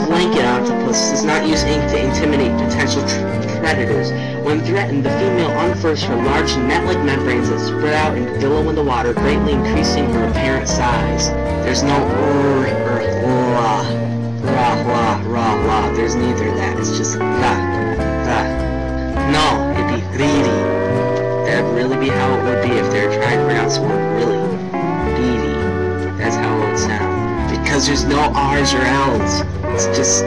blanket octopus does not use ink to intimidate potential predators. When threatened, the female unfurls her large net-like membranes that spread out and billow in the water, greatly increasing her apparent size. There's no la. There's neither of that. It's just la. No, it'd be riri. That'd really be how it would be if they were trying to pronounce the word really. Riri. That's how it would sound. Because there's no R's or L's. It's just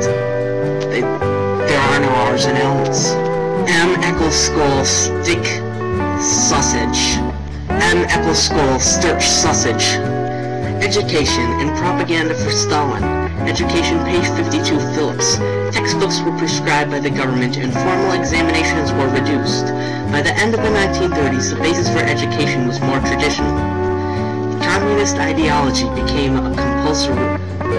there are no R's and L's. M equals skull stick sausage. M equals skull stirch sausage. Education and propaganda for Stalin. Education, page 52, Phillips. Textbooks were prescribed by the government and formal examinations were reduced. By the end of the 1930s, the basis for education was more traditional. Communist ideology became a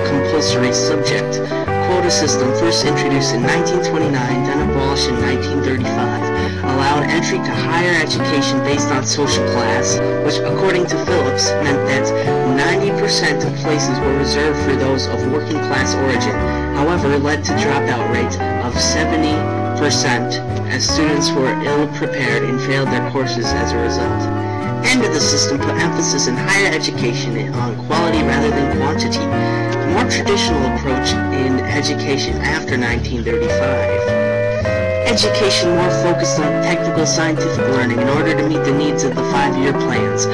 compulsory subject. Quota system, first introduced in 1929, then abolished in 1935, allowed entry to higher education based on social class, which, according to Phillips, meant that 90% of places were reserved for those of working class origin. However, led to dropout rates of 70%, as students were ill-prepared and failed their courses as a result. End of the system put emphasis in higher education on quality rather than quantity. The more traditional approach in education after 1935. Education more focused on technical scientific learning in order to meet the needs of the 5-year plans.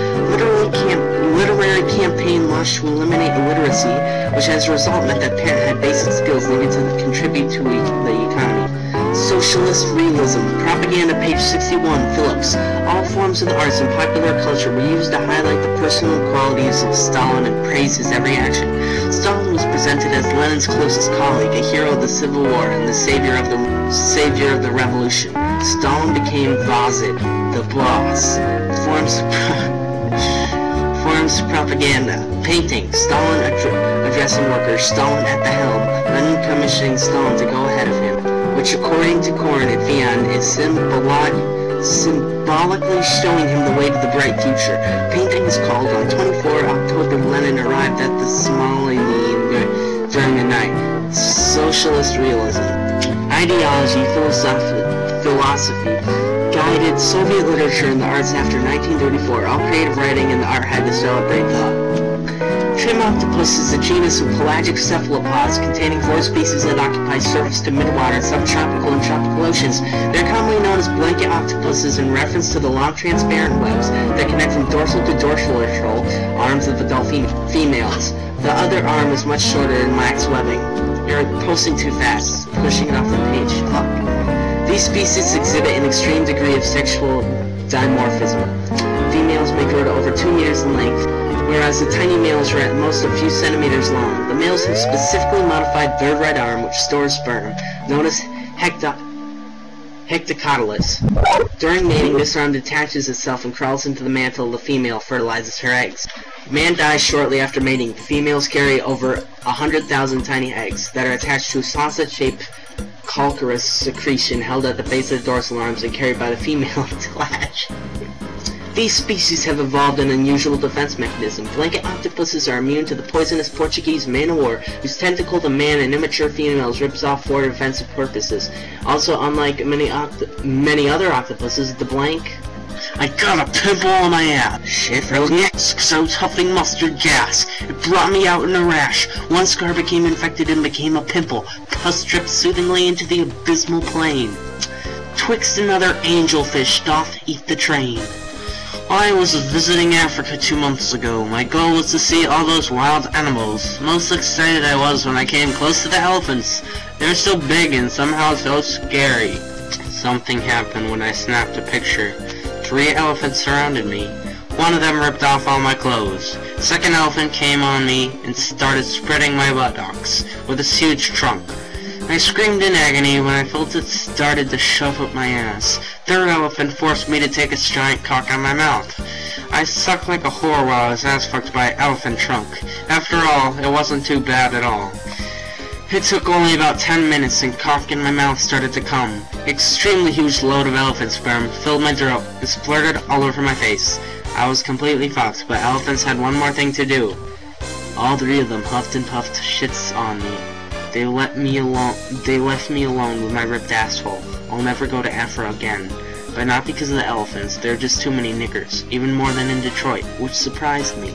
Literary campaign launched to eliminate illiteracy, which as a result meant that parents had basic skills needed to contribute to the economy. Socialist realism, propaganda, page 61, Phillips. All forms of the arts and popular culture were used to highlight the personal qualities of Stalin and praise his every action. Stalin was presented as Lenin's closest colleague, a hero of the Civil War and the savior of the revolution. Stalin became Vazid, the boss. Forms of propaganda. Painting, Stalin addressing workers, Stalin at the helm, Lenin commissioning Stalin to go ahead of him, which according to Korn at Vienna is symbolically showing him the way to the bright future. Painting is called on 24 October Lenin arrived at the Smolny during the night. Socialist realism. Ideology, philosophy, guided Soviet literature and the arts after 1934. All creative writing and the art had to celebrate thought. Trim octopus is a genus of pelagic cephalopods containing 4 species that occupy surface to midwater, subtropical and tropical oceans. They're commonly known as blanket octopuses in reference to the long transparent webs that connect from dorsal to dorsolateral arms of adult females. The other arm is much shorter and lacks webbing. You're posting too fast, pushing it off the page. Fuck. These species exhibit an extreme degree of sexual dimorphism. Females may grow to over 2 meters in length, whereas the tiny males are at most a few centimeters long. The males have specifically modified third right arm, which stores sperm, known as hectocotylus. During mating, this arm detaches itself and crawls into the mantle of the female, fertilizes her eggs. The man dies shortly after mating. The females carry over 100,000 tiny eggs that are attached to a sausage-shaped calcareous secretion held at the base of the dorsal arms and carried by the female to latch. These species have evolved an unusual defense mechanism. Blanket octopuses are immune to the poisonous Portuguese man-o'-war, whose tentacle the man and immature females rips off for defensive purposes. Also, unlike many other octopuses, the blank... I got a pimple on my ass. Shit, really? So huffing mustard gas. It brought me out in a rash. One scar became infected and became a pimple. Pus dripped soothingly into the abysmal plain. Twixt another angelfish doth eat the train. I was visiting Africa 2 months ago. My goal was to see all those wild animals. Most excited I was when I came close to the elephants. They were so big and somehow so scary. Something happened when I snapped a picture. 3 elephants surrounded me. One of them ripped off all my clothes. The second elephant came on me and started spreading my buttocks with its huge trunk. I screamed in agony when I felt it started to shove up my ass. Third elephant forced me to take its giant cock on my mouth. I sucked like a whore while I was ass fucked by an elephant trunk. After all, it wasn't too bad at all. It took only about 10 minutes and cock in my mouth started to come. Extremely huge load of elephant sperm filled my throat and splurted all over my face. I was completely fucked, but elephants had one more thing to do. All 3 of them huffed and puffed shits on me. They left me alone with my ripped asshole. I'll never go to Afro again. But not because of the elephants, there are just too many niggers, even more than in Detroit, which surprised me.